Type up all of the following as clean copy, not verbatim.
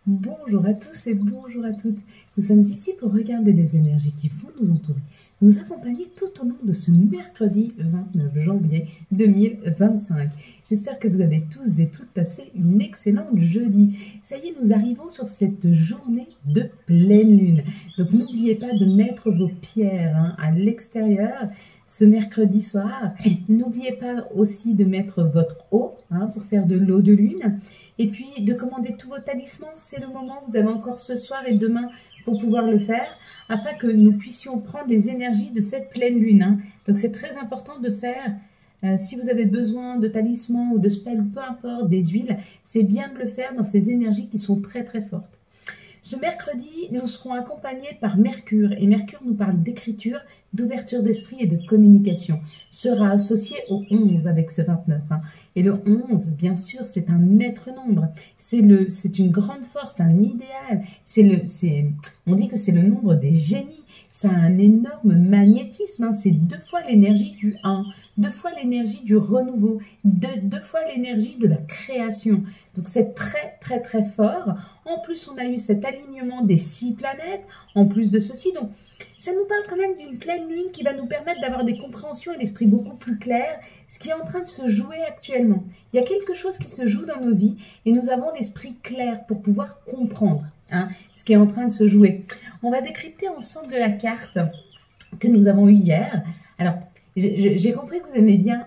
Bonjour à tous et bonjour à toutes. Nous sommes ici pour regarder les énergies qui vont nous entourer, nous accompagner tout au long de ce mercredi 29 janvier 2025. J'espère que vous avez tous et toutes passé une excellente jeudi. Ça y est, nous arrivons sur cette journée de pleine lune. Donc n'oubliez pas de mettre vos pierres à l'extérieur ce mercredi soir. N'oubliez pas aussi de mettre votre eau pour faire de l'eau de lune. Et puis de commander tous vos talismans, c'est le moment, vous avez encore ce soir et demain pour pouvoir le faire, afin que nous puissions prendre les énergies de cette pleine lune. Donc c'est très important de faire, si vous avez besoin de talismans ou de spells, ou peu importe, des huiles, c'est bien de le faire dans ces énergies qui sont très très fortes. Ce mercredi, nous serons accompagnés par Mercure, et Mercure nous parle d'écriture, d'ouverture d'esprit et de communication. Sera associé au 11 avec ce 29. Et le 11, bien sûr, c'est un maître nombre. C'est une grande force, un idéal. On dit que c'est le nombre des génies. Ça a un énorme magnétisme. C'est 2 fois l'énergie du 1, 2 fois l'énergie du renouveau, 2 fois l'énergie de la création. Donc c'est très très très fort. En plus, on a eu cet alignement des 6 planètes, en plus de ceci. Donc ça nous parle quand même d'une pleine lune qui va nous permettre d'avoir des compréhensions et l'esprit beaucoup plus clair, ce qui est en train de se jouer actuellement. Il y a quelque chose qui se joue dans nos vies et nous avons l'esprit clair pour pouvoir comprendre ce qui est en train de se jouer. On va décrypter ensemble la carte que nous avons eue hier. Alors, j'ai compris que vous aimez bien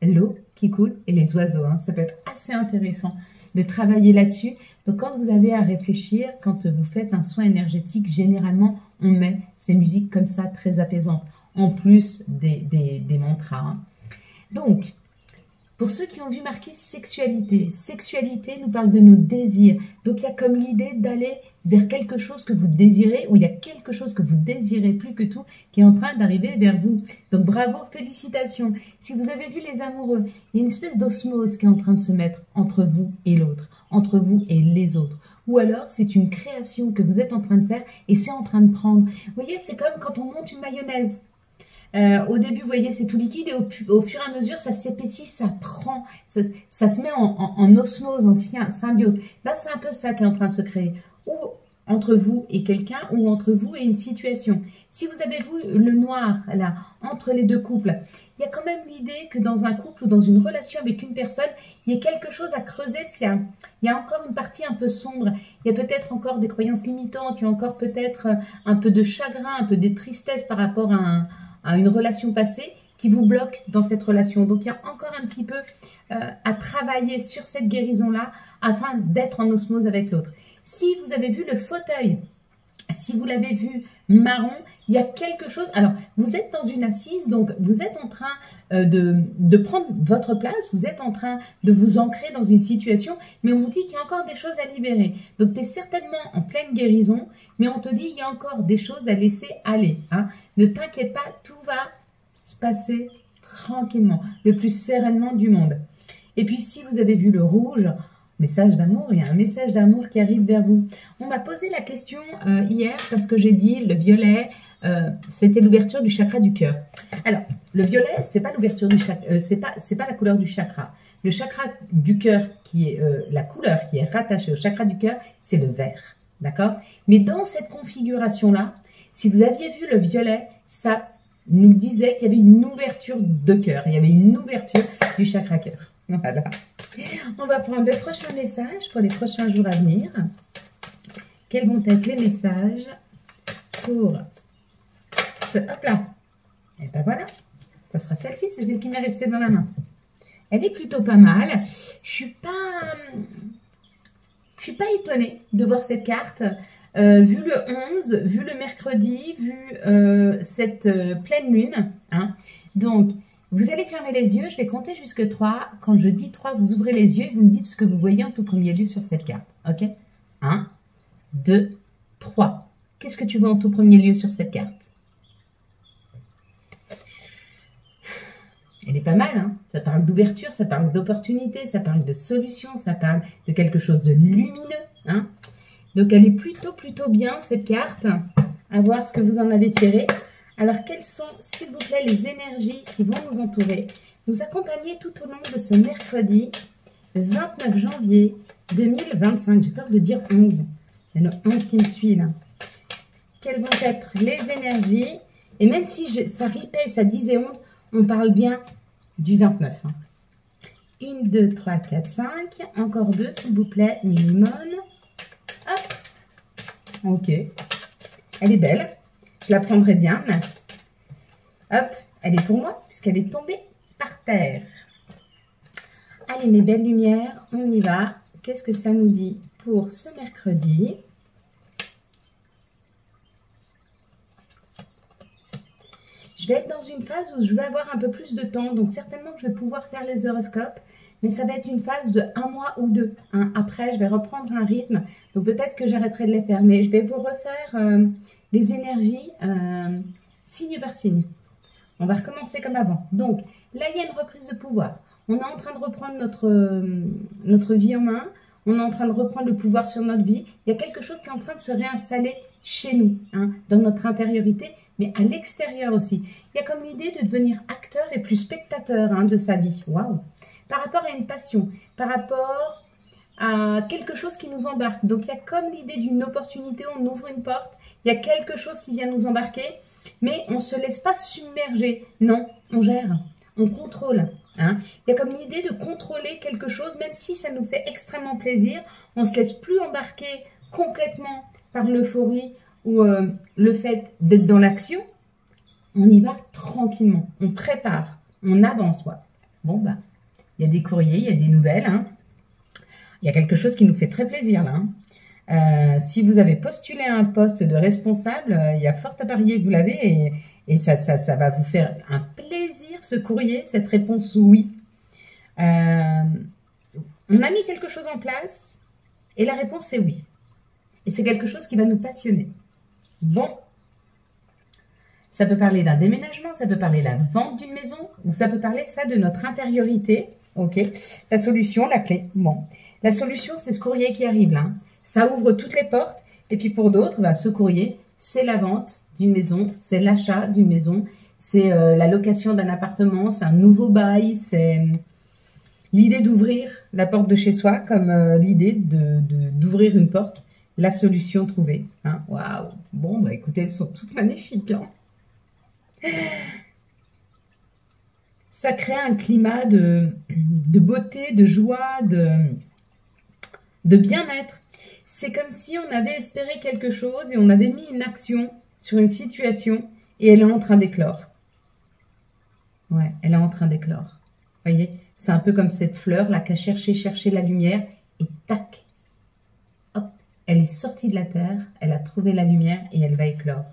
l'eau qui coule et les oiseaux. Ça peut être assez intéressant de travailler là-dessus. Donc, quand vous avez à réfléchir, quand vous faites un soin énergétique, généralement, on met ces musiques comme ça, très apaisantes, en plus des mantras. Donc, pour ceux qui ont vu marquer sexualité, sexualité nous parle de nos désirs. Donc, il y a comme l'idée d'aller vers quelque chose que vous désirez, ou il y a quelque chose que vous désirez plus que tout, qui est en train d'arriver vers vous. Donc, bravo, félicitations. Si vous avez vu les amoureux, il y a une espèce d'osmose qui est en train de se mettre entre vous et l'autre, entre vous et les autres. Ou alors, c'est une création que vous êtes en train de faire et c'est en train de prendre. Vous voyez, c'est comme quand on monte une mayonnaise. Au début, vous voyez, c'est tout liquide et au fur et à mesure, ça s'épaissit, ça prend, ça se met en osmose, en symbiose. Là, c'est un peu ça qui est en train de se créer. Ou entre vous et quelqu'un, ou entre vous et une situation. Si vous avez vu le noir, là, entre les deux couples, il y a quand même l'idée que dans un couple ou dans une relation avec une personne, il y a quelque chose à creuser. Il y a encore une partie un peu sombre. Il y a peut-être encore des croyances limitantes, il y a encore peut-être un peu de chagrin, un peu de tristesse par rapport à une relation passée qui vous bloque dans cette relation. Donc, il y a encore un petit peu à travailler sur cette guérison-là afin d'être en osmose avec l'autre. Si vous avez vu le fauteuil, si vous l'avez vu marron, il y a quelque chose. Alors, vous êtes dans une assise, donc vous êtes en train de prendre votre place, vous êtes en train de vous ancrer dans une situation, mais on vous dit qu'il y a encore des choses à libérer. Donc, tu es certainement en pleine guérison, mais on te dit qu'il y a encore des choses à laisser aller. Ne t'inquiète pas, tout va se passer tranquillement, le plus sereinement du monde. Et puis, si vous avez vu le rouge, message d'amour, il y a un message d'amour qui arrive vers vous. On m'a posé la question hier parce que j'ai dit le violet, c'était l'ouverture du chakra du cœur. Alors, le violet, c'est pas l'ouverture du chakra, c'est pas la couleur du chakra. Le chakra du cœur, qui est la couleur qui est rattachée au chakra du cœur, c'est le vert, d'accord? Mais dans cette configuration-là, si vous aviez vu le violet, ça nous disait qu'il y avait une ouverture de cœur, il y avait une ouverture du chakra cœur. Voilà. On va prendre le prochain message pour les prochains jours à venir. Quels vont être les messages pour ce... Hop là. Et ben voilà. Ça sera celle-ci, c'est celle qui m'est restée dans la main. Elle est plutôt pas mal. Je suis pas étonnée de voir cette carte. Vu le 11, vu le mercredi, vu cette pleine lune. Donc... vous allez fermer les yeux, je vais compter jusque 3. Quand je dis 3, vous ouvrez les yeux et vous me dites ce que vous voyez en tout premier lieu sur cette carte. Ok? 1, 2, 3. Qu'est-ce que tu vois en tout premier lieu sur cette carte? Elle est pas mal, Ça parle d'ouverture, ça parle d'opportunité, ça parle de solution, ça parle de quelque chose de lumineux, Donc, elle est plutôt bien, cette carte. À voir ce que vous en avez tiré. Alors, quelles sont, s'il vous plaît, les énergies qui vont nous entourer, nous accompagner tout au long de ce mercredi 29 janvier 2025. J'ai peur de dire 11. Il y en a 11 qui me suit là. Quelles vont être les énergies? Et même si ça ripait, ça disait 11, on parle bien du 29. 1, 2, 3, 4, 5. Encore 2, s'il vous plaît, minimum. Hop. Ok. Elle est belle. Je la prendrai bien. Mais... hop. Elle est pour moi, puisqu'elle est tombée par terre. Allez, mes belles lumières, on y va. Qu'est-ce que ça nous dit pour ce mercredi? Je vais être dans une phase où je vais avoir un peu plus de temps. Donc, certainement que je vais pouvoir faire les horoscopes. Mais ça va être une phase de 1 mois ou 2. Hein. Après, je vais reprendre un rythme. Donc, peut-être que j'arrêterai de les faire. Mais je vais vous refaire les énergies signe par signe. On va recommencer comme avant. Donc, là, il y a une reprise de pouvoir. On est en train de reprendre notre vie en main. On est en train de reprendre le pouvoir sur notre vie. Il y a quelque chose qui est en train de se réinstaller chez nous, hein, dans notre intériorité, mais à l'extérieur aussi. Il y a comme l'idée de devenir acteur et plus spectateur de sa vie. Waouh! Par rapport à une passion, par rapport à quelque chose qui nous embarque. Donc, il y a comme l'idée d'une opportunité, on ouvre une porte, il y a quelque chose qui vient nous embarquer, mais on ne se laisse pas submerger. Non, on gère, on contrôle. Hein. Il y a comme l'idée de contrôler quelque chose, même si ça nous fait extrêmement plaisir. On ne se laisse plus embarquer complètement par l'euphorie ou le fait d'être dans l'action. On y va tranquillement, on prépare, on avance. Ouais. Bon, bah, il y a des courriers, il y a des nouvelles. Hein. Il y a quelque chose qui nous fait très plaisir là. Si vous avez postulé à un poste de responsable, il y a fort à parier que vous l'avez et ça va vous faire un plaisir ce courrier, cette réponse oui. On a mis quelque chose en place et la réponse c'est oui. Et c'est quelque chose qui va nous passionner. Bon, ça peut parler d'un déménagement, ça peut parler de la vente d'une maison ou ça peut parler ça de notre intériorité. Ok, la solution, la clé. Bon, la solution c'est ce courrier qui arrive là. Ça ouvre toutes les portes. Et puis pour d'autres, bah, ce courrier, c'est la vente d'une maison, c'est l'achat d'une maison, c'est la location d'un appartement, c'est un nouveau bail, c'est l'idée d'ouvrir la porte de chez soi comme l'idée d'ouvrir une porte, la solution trouvée. Hein. Waouh! Bon, bah écoutez, elles sont toutes magnifiques. Hein. Ça crée un climat de beauté, de joie, de bien-être. C'est comme si on avait espéré quelque chose et on avait mis une action sur une situation et elle est en train d'éclore. Ouais, elle est en train d'éclore. Vous voyez, c'est un peu comme cette fleur là qui a cherché la lumière et tac, hop, elle est sortie de la terre, elle a trouvé la lumière et elle va éclore.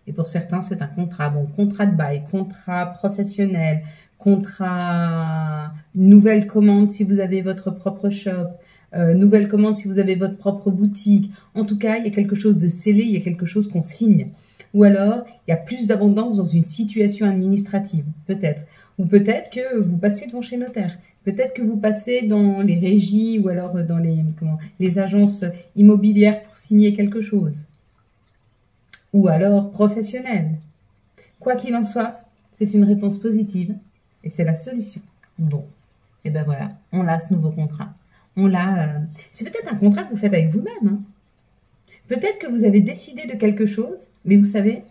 Et pour certains, c'est un contrat. Bon, contrat de bail, contrat professionnel, contrat nouvelle commande si vous avez votre propre shop, nouvelle commande si vous avez votre propre boutique. En tout cas, il y a quelque chose de scellé, il y a quelque chose qu'on signe. Ou alors, il y a plus d'abondance dans une situation administrative, peut-être. Ou peut-être que vous passez devant chez notaire. Peut-être que vous passez dans les régies ou alors dans les agences immobilières pour signer quelque chose. Ou alors professionnel. Quoi qu'il en soit, c'est une réponse positive et c'est la solution. Bon, et ben voilà, on a ce nouveau contrat. On l'a. C'est peut-être un contrat que vous faites avec vous-même. Hein. Peut-être que vous avez décidé de quelque chose, mais vous savez,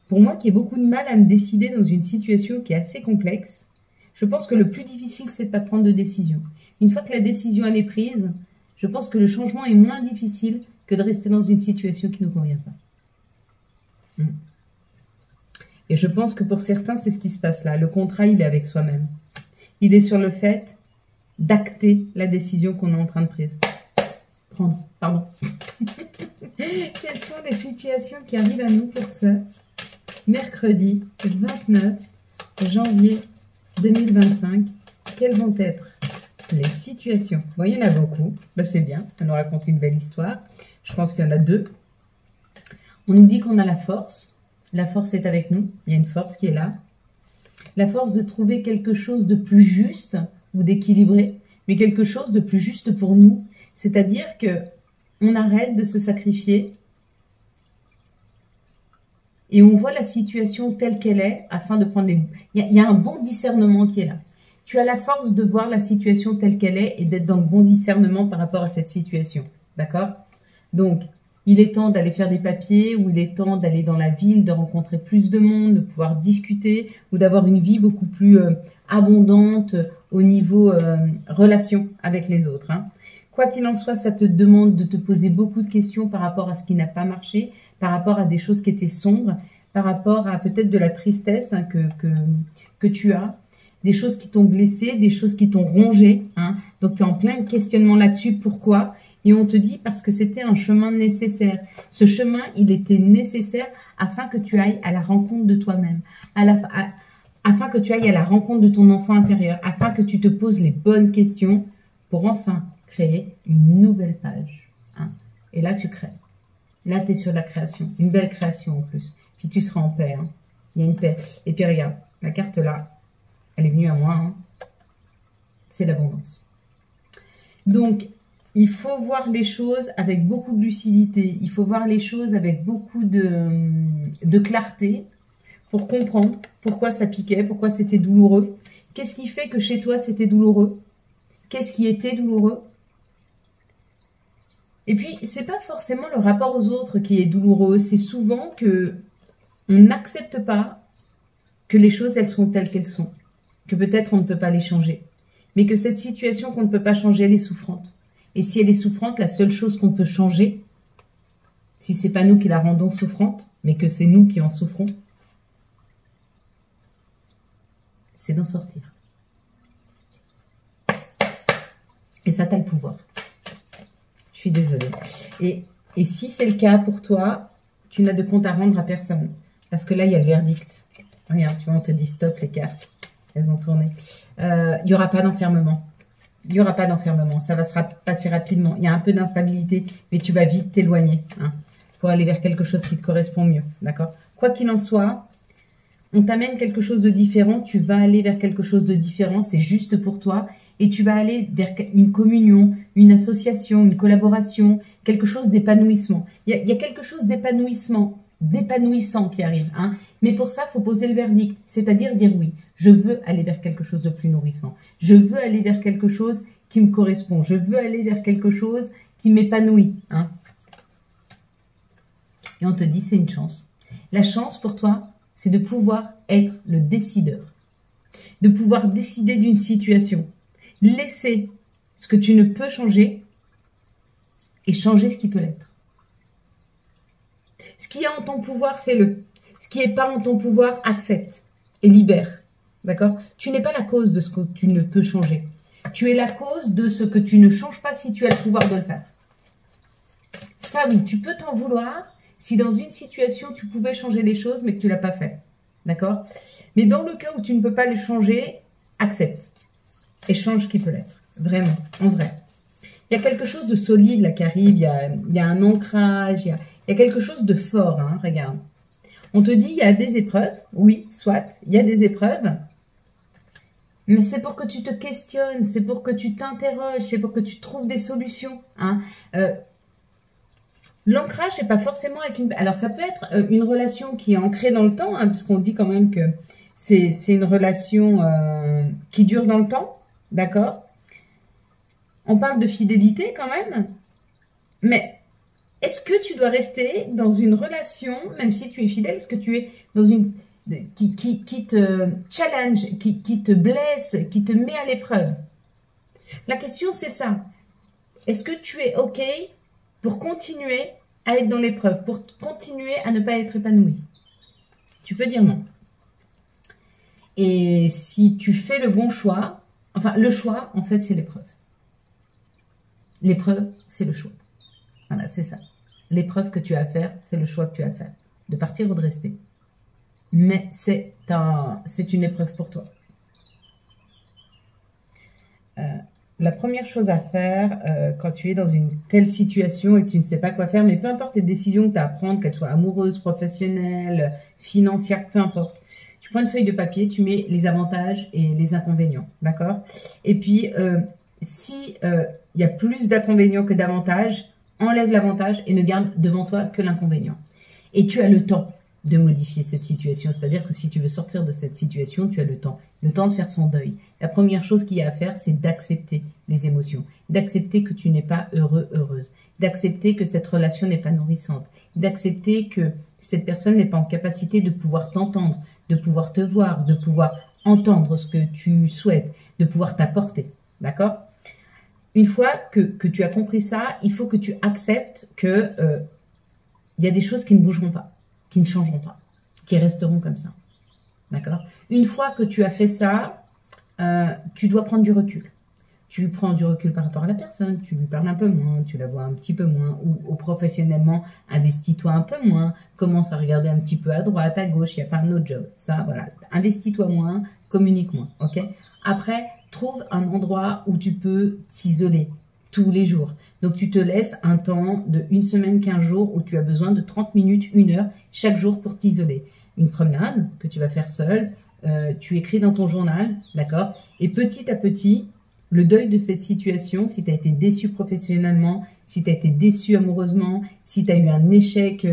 pour moi qui ai beaucoup de mal à me décider dans une situation qui est assez complexe, je pense que le plus difficile, c'est de ne pas prendre de décision. Une fois que la décision elle est prise, je pense que le changement est moins difficile que de rester dans une situation qui ne nous convient pas. Et je pense que pour certains, c'est ce qui se passe là. Le contrat, il est avec soi-même. Il est sur le fait d'acter la décision qu'on est en train de prendre. Pardon. Quelles sont les situations qui arrivent à nous pour ce mercredi 29 janvier 2025? Quelles vont être les situations? Bon, il y en a beaucoup. Ben, c'est bien, ça nous raconte une belle histoire. Je pense qu'il y en a deux. On nous dit qu'on a la force. La force est avec nous. Il y a une force qui est là. La force de trouver quelque chose de plus juste ou d'équilibré, mais quelque chose de plus juste pour nous. C'est-à-dire que on arrête de se sacrifier et on voit la situation telle qu'elle est afin de prendre les... Il y a un bon discernement qui est là. tu as la force de voir la situation telle qu'elle est et d'être dans le bon discernement par rapport à cette situation. D'accord? Donc, il est temps d'aller faire des papiers ou il est temps d'aller dans la ville, de rencontrer plus de monde, de pouvoir discuter ou d'avoir une vie beaucoup plus abondante au niveau relation avec les autres. Hein. Quoi qu'il en soit, ça te demande de te poser beaucoup de questions par rapport à ce qui n'a pas marché, par rapport à des choses qui étaient sombres, par rapport à peut-être de la tristesse hein, que tu as, des choses qui t'ont blessé, des choses qui t'ont rongé. Hein. Donc, tu es en plein questionnement là-dessus. Pourquoi ? Et on te dit parce que c'était un chemin nécessaire. Ce chemin, il était nécessaire afin que tu ailles à la rencontre de toi-même, afin que tu ailles à la rencontre de ton enfant intérieur, afin que tu te poses les bonnes questions pour enfin créer une nouvelle page. Hein. Et là, tu crées. Là, tu es sur la création. Une belle création en plus. Puis tu seras en paix. Hein. Il y a une paix. Et puis regarde, la carte là, elle est venue à moi. Hein. C'est l'abondance. Donc, il faut voir les choses avec beaucoup de lucidité. Il faut voir les choses avec beaucoup de clarté pour comprendre pourquoi ça piquait, pourquoi c'était douloureux. Qu'est-ce qui fait que chez toi, c'était douloureux? Qu'est-ce qui était douloureux? Et puis, c'est pas forcément le rapport aux autres qui est douloureux. C'est souvent que on n'accepte pas que les choses, elles sont telles qu'elles sont. Que peut-être on ne peut pas les changer. Mais que cette situation qu'on ne peut pas changer, elle est souffrante. Et si elle est souffrante, la seule chose qu'on peut changer, si c'est pas nous qui la rendons souffrante, mais que c'est nous qui en souffrons, c'est d'en sortir. Et ça, t'as le pouvoir. Je suis désolée. Et si c'est le cas pour toi, tu n'as de compte à rendre à personne. Parce que là, il y a le verdict. Regarde, tu vois, on te dit stop les cartes. Elles ont tourné. Il n'y aura pas d'enfermement. Il n'y aura pas d'enfermement, ça va se passer rapidement. Il y a un peu d'instabilité, mais tu vas vite t'éloigner hein, pour aller vers quelque chose qui te correspond mieux. D'accord? Quoi qu'il en soit, on t'amène quelque chose de différent, tu vas aller vers quelque chose de différent, c'est juste pour toi. Et tu vas aller vers une communion, une association, une collaboration, quelque chose d'épanouissement. Il y a quelque chose d'épanouissant qui arrive. Hein. Mais pour ça, il faut poser le verdict, c'est-à-dire dire oui. Je veux aller vers quelque chose de plus nourrissant. Je veux aller vers quelque chose qui me correspond. Je veux aller vers quelque chose qui m'épanouit. Hein. Et on te dit, c'est une chance. La chance pour toi, c'est de pouvoir être le décideur. De pouvoir décider d'une situation. Laisser ce que tu ne peux changer et changer ce qui peut l'être. Ce qui est en ton pouvoir, fais-le. Ce qui n'est pas en ton pouvoir, accepte et libère. D'accord? Tu n'es pas la cause de ce que tu ne peux changer. Tu es la cause de ce que tu ne changes pas si tu as le pouvoir de le faire. Ça, oui, tu peux t'en vouloir si dans une situation, tu pouvais changer les choses, mais que tu ne l'as pas fait. D'accord? Mais dans le cas où tu ne peux pas les changer, accepte. Et change ce qui peut l'être. Vraiment, en vrai. Il y a quelque chose de solide là qui arrive, il y a un ancrage, il y a quelque chose de fort, hein, regarde. On te dit, il y a des épreuves, oui, soit, il y a des épreuves, mais c'est pour que tu te questionnes, c'est pour que tu t'interroges, c'est pour que tu trouves des solutions. Hein. L'ancrage, c'est pas forcément avec une... Alors, ça peut être une relation qui est ancrée dans le temps, hein, parce qu'on dit quand même que c'est une relation qui dure dans le temps, d'accord? On parle de fidélité quand même, mais est-ce que tu dois rester dans une relation, même si tu es fidèle, est-ce que tu es dans une... qui te challenge, qui te blesse, qui te met à l'épreuve? La question, c'est ça. Est-ce que tu es OK pour continuer à être dans l'épreuve, pour continuer à ne pas être épanoui? Tu peux dire non. Et si tu fais le bon choix, enfin, le choix, en fait, c'est l'épreuve. L'épreuve, c'est le choix. Voilà, c'est ça. L'épreuve que tu as à faire, c'est le choix que tu as à faire. De partir ou de rester. Mais c'est une épreuve pour toi. La première chose à faire quand tu es dans une telle situation et que tu ne sais pas quoi faire, mais peu importe les décisions que tu as à prendre, qu'elles soient amoureuses, professionnelles, financières, peu importe. Tu prends une feuille de papier, tu mets les avantages et les inconvénients, d'accord? Et puis, si il y a plus d'inconvénients que d'avantages, enlève l'avantage et ne garde devant toi que l'inconvénient. Et tu as le temps, de modifier cette situation. C'est-à-dire que si tu veux sortir de cette situation, tu as le temps de faire son deuil. La première chose qu'il y a à faire, c'est d'accepter les émotions, d'accepter que tu n'es pas heureux, heureuse, d'accepter que cette relation n'est pas nourrissante, d'accepter que cette personne n'est pas en capacité de pouvoir t'entendre, de pouvoir te voir, de pouvoir entendre ce que tu souhaites, de pouvoir t'apporter. D'accord? Une fois que tu as compris ça, il faut que tu acceptes que y a des choses qui ne bougeront pas, qui ne changeront pas, qui resteront comme ça. D'accord? Une fois que tu as fait ça, tu dois prendre du recul. Tu prends du recul par rapport à la personne, tu lui parles un peu moins, tu la vois un petit peu moins, ou professionnellement, investis-toi un peu moins, commence à regarder un petit peu à droite, à gauche, il n'y a pas un autre job. Ça, voilà, investis-toi moins, communique moins, ok? Après, trouve un endroit où tu peux t'isoler tous les jours. Donc, tu te laisses un temps de 1 semaine, 15 jours où tu as besoin de 30 minutes, 1 heure chaque jour pour t'isoler. Une promenade que tu vas faire seule, tu écris dans ton journal, d'accord? Et petit à petit, le deuil de cette situation, si tu as été déçu professionnellement, si tu as été déçu amoureusement, si tu as eu un échec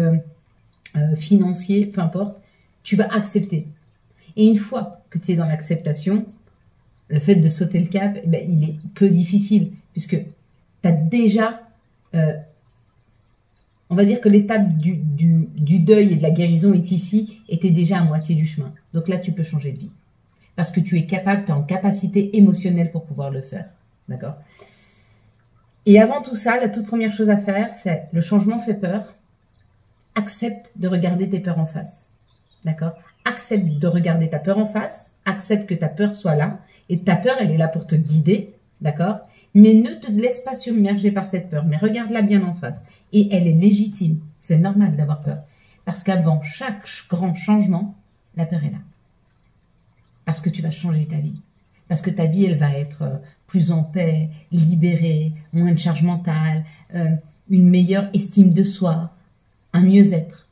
financier, peu importe, tu vas accepter. Et une fois que tu es dans l'acceptation, le fait de sauter le cap, eh ben, il est peu difficile, puisque tu as déjà, on va dire que l'étape du deuil et de la guérison est ici, et tu es déjà à moitié du chemin. Donc là, tu peux changer de vie. Parce que tu es capable, tu es en capacité émotionnelle pour pouvoir le faire. D'accord? Et avant tout ça, la toute première chose à faire, c'est le changement fait peur. Accepte de regarder tes peurs en face. D'accord? Accepte de regarder ta peur en face. Accepte que ta peur soit là. Et ta peur, elle est là pour te guider. D'accord? Mais ne te laisse pas submerger par cette peur. Mais regarde-la bien en face. Et elle est légitime. C'est normal d'avoir peur. Parce qu'avant chaque grand changement, la peur est là. Parce que tu vas changer ta vie. Parce que ta vie, elle va être plus en paix, libérée, moins de charge mentale, une meilleure estime de soi, un mieux-être.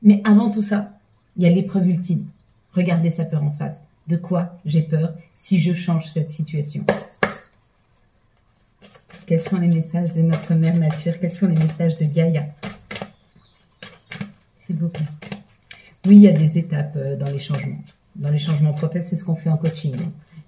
Mais avant tout ça, il y a l'épreuve ultime. Regardez sa peur en face. De quoi j'ai peur si je change cette situation? Quels sont les messages de notre mère nature? Quels sont les messages de Gaïa? S'il vous plaît. Oui, il y a des étapes dans les changements. Dans les changements professionnels, c'est ce qu'on fait en coaching.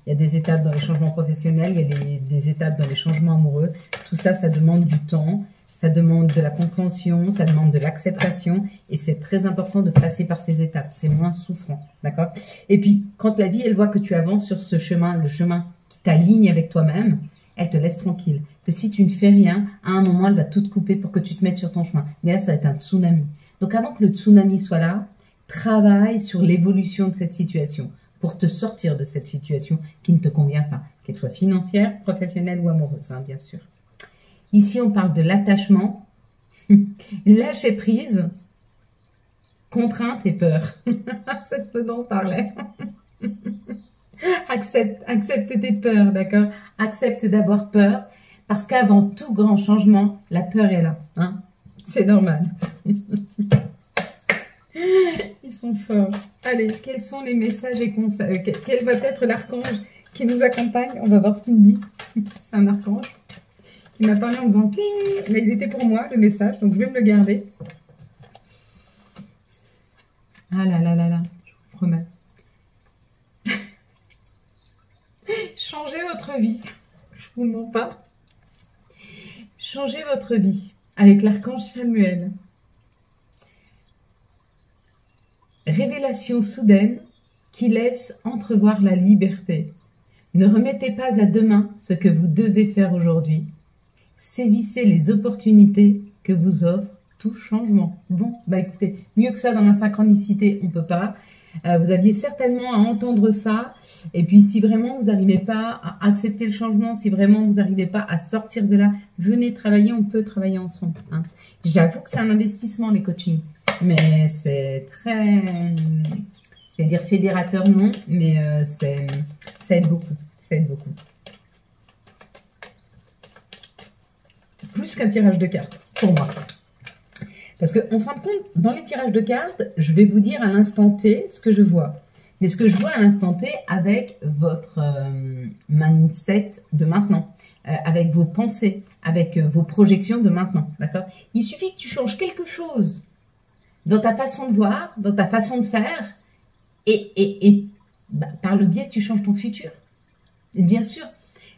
Il y a des étapes dans les changements professionnels, il y a des étapes dans les changements amoureux. Tout ça, ça demande du temps, ça demande de la compréhension, ça demande de l'acceptation. Et c'est très important de passer par ces étapes. C'est moins souffrant, d'accord? Et puis, quand la vie, elle voit que tu avances sur ce chemin, le chemin qui t'aligne avec toi-même, elle te laisse tranquille. Que si tu ne fais rien, à un moment, elle va tout te couper pour que tu te mettes sur ton chemin. Mais là, ça va être un tsunami. Donc, avant que le tsunami soit là, travaille sur l'évolution de cette situation pour te sortir de cette situation qui ne te convient pas, qu'elle soit financière, professionnelle ou amoureuse, hein, bien sûr. Ici, on parle de l'attachement, lâcher prise, contrainte et peur. C'est ce dont on parlait. Accepte tes peurs, d'accord? Accepte d'avoir peur, parce qu'avant tout grand changement, la peur est là. Hein? C'est normal. Ils sont forts. Allez, quels sont les messages et conseils? Quel va être l'archange qui nous accompagne? On va voir ce qu'il me dit. C'est un archange qui m'a parlé en disant cling, mais il était pour moi le message, donc je vais me le garder. Ah là là là là, je vous promets. Changez votre vie. Je vous le mens pas. Changez votre vie avec l'archange Samuel. Révélation soudaine qui laisse entrevoir la liberté. Ne remettez pas à demain ce que vous devez faire aujourd'hui. Saisissez les opportunités que vous offre tout changement. Bon, bah écoutez, mieux que ça dans la synchronicité, on ne peut pas. Vous aviez certainement à entendre ça. Et puis, si vraiment vous n'arrivez pas à accepter le changement, si vraiment vous n'arrivez pas à sortir de là, venez travailler, on peut travailler ensemble. Hein. J'avoue que c'est un investissement, les coachings. Mais c'est très, je vais dire fédérateur, non, mais ça aide beaucoup. Ça aide beaucoup. Plus qu'un tirage de cartes, pour moi. Parce que, en fin de compte, dans les tirages de cartes, je vais vous dire à l'instant T ce que je vois. Mais ce que je vois à l'instant T avec votre mindset de maintenant, avec vos pensées, avec vos projections de maintenant, d'accord? Il suffit que tu changes quelque chose dans ta façon de voir, dans ta façon de faire, et par le biais, tu changes ton futur. Et bien sûr,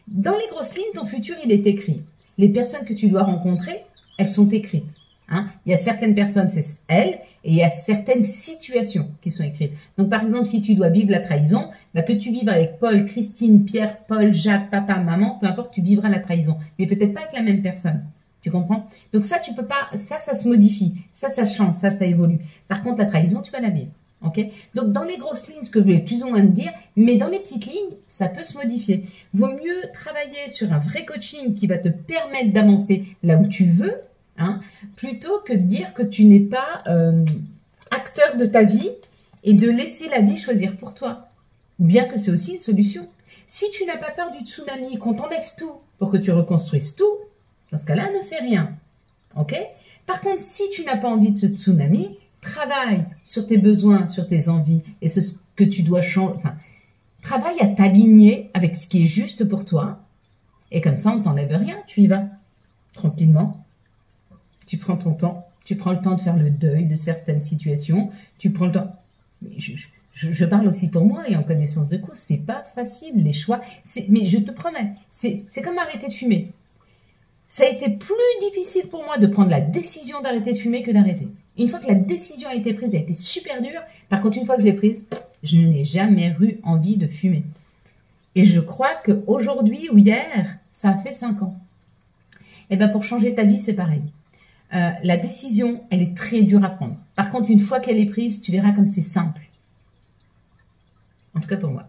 dans les grosses lignes, ton futur, il est écrit. Les personnes que tu dois rencontrer, elles sont écrites. Hein. Il y a certaines personnes, c'est elles, et il y a certaines situations qui sont écrites. Donc, par exemple, si tu dois vivre la trahison, que tu vives avec Paul, Christine, Pierre, Paul, Jacques, papa, maman, peu importe, tu vivras la trahison. Mais peut-être pas avec la même personne. Tu comprends? Donc ça, tu peux pas, ça se modifie. Ça change, ça évolue. Par contre, la trahison, tu vas la vivre. Ok? Donc, dans les grosses lignes, ce que je vais plus ou moins te dire, mais dans les petites lignes, ça peut se modifier. Vaut mieux travailler sur un vrai coaching qui va te permettre d'avancer là où tu veux, hein, plutôt que de dire que tu n'es pas acteur de ta vie et de laisser la vie choisir pour toi. Bien que c'est aussi une solution. Si tu n'as pas peur du tsunami, qu'on t'enlève tout pour que tu reconstruises tout, dans ce cas-là, ne fais rien. Ok? Par contre, si tu n'as pas envie de ce tsunami, travaille sur tes besoins, sur tes envies et ce que tu dois changer. Enfin, travaille à t'aligner avec ce qui est juste pour toi. Et comme ça, on ne t'enlève rien. Tu y vas tranquillement. Tu prends ton temps. Tu prends le temps de faire le deuil de certaines situations. Tu prends le temps. Je parle aussi pour moi et en connaissance de cause. C'est pas facile les choix. Mais je te promets, c'est comme arrêter de fumer. Ça a été plus difficile pour moi de prendre la décision d'arrêter de fumer que d'arrêter. Une fois que la décision a été prise, elle a été super dure. Par contre, une fois que je l'ai prise, je n'ai jamais eu envie de fumer. Et je crois qu'aujourd'hui ou hier, ça a fait 5 ans. Et bien, pour changer ta vie, c'est pareil. La décision, elle est très dure à prendre. Par contre, une fois qu'elle est prise, tu verras comme c'est simple. En tout cas pour moi.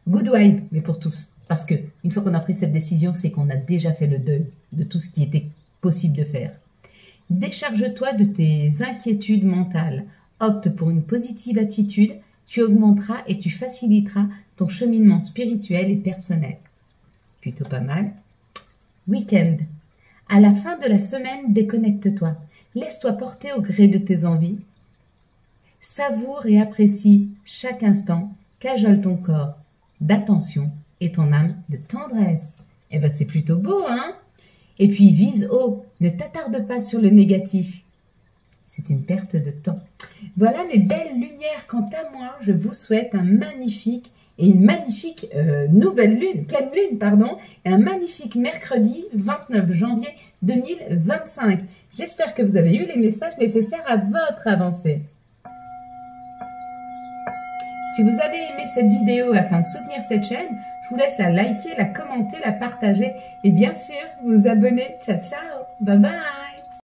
Good vibe, mais pour tous. Parce que une fois qu'on a pris cette décision, c'est qu'on a déjà fait le deuil de tout ce qui était possible de faire. Décharge-toi de tes inquiétudes mentales. Opte pour une positive attitude. Tu augmenteras et tu faciliteras ton cheminement spirituel et personnel. Plutôt pas mal. Week-end. À la fin de la semaine, déconnecte-toi. Laisse-toi porter au gré de tes envies. Savoure et apprécie chaque instant. Cajole ton corps d'attention et ton âme de tendresse. Eh ben c'est plutôt beau, hein? Et puis vise haut, ne t'attarde pas sur le négatif. C'est une perte de temps. Voilà mes belles lumières. Quant à moi, je vous souhaite un magnifique et une magnifique nouvelle lune, pleine lune, pardon, et un magnifique mercredi 29 janvier 2025. J'espère que vous avez eu les messages nécessaires à votre avancée. Si vous avez aimé cette vidéo afin de soutenir cette chaîne, je vous laisse la liker, la commenter, la partager et bien sûr vous abonner. Ciao, ciao, bye bye.